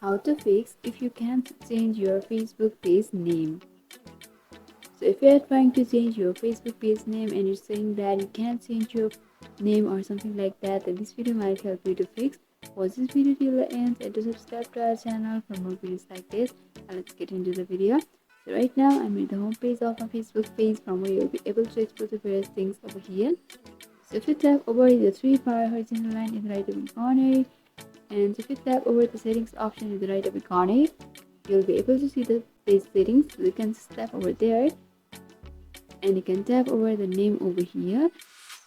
How to fix if you can't change your Facebook page name. So if you are trying to change your Facebook page name and you're saying that you can't change your name or something like that, then this video might help you to fix. Watch this video till the end and to subscribe to our channel for more videos like this. And let's get into the video. So right now I'm in the home page of my Facebook page, from where you'll be able to explore the various things over here. So if you tap over the three bar horizontal line in the right upper corner, and if you tap over the settings option in the right upper corner, you'll be able to see the page settings. So you can tap over there and you can tap over the name over here.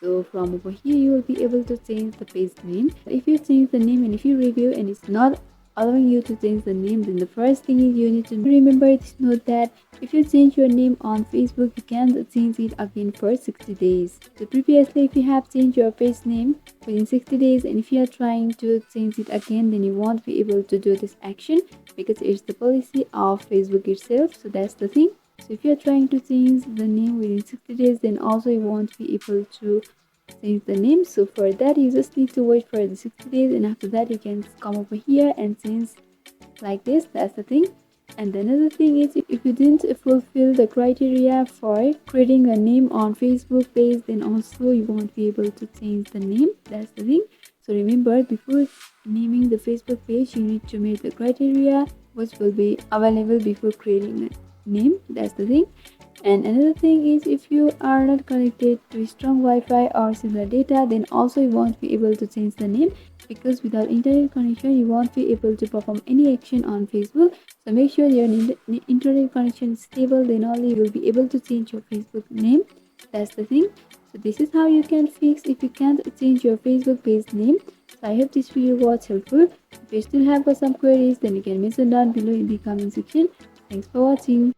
So from over here you will be able to change the page name. If you change the name and if you review and it's not allowing you to change the name, then the first thing is you need to remember this note that if you change your name on Facebook, you can't change it again for 60 days. So previously, if you have changed your page name within 60 days and if you are trying to change it again, then you won't be able to do this action because it's the policy of Facebook itself. So that's the thing. So if you are trying to change the name within 60 days, then also you won't be able to change the name. So for that you just need to wait for the 60 days, and after that you can come over here and change like this. That's the thing. And the another thing is, if you didn't fulfill the criteria for creating a name on Facebook page, then also you won't be able to change the name. That's the thing. So remember, before naming the Facebook page, you need to meet the criteria which will be available before creating a name. That's the thing. And another thing is, if you are not connected to strong Wi-Fi or cellular data, then also you won't be able to change the name, because without internet connection you won't be able to perform any action on Facebook. So make sure your internet connection is stable, then only you will be able to change your Facebook name. That's the thing. So this is how you can fix if you can't change your Facebook page name. So I hope this video was helpful. If you still have got some queries, then you can mention down below in the comment section. Thanks for watching.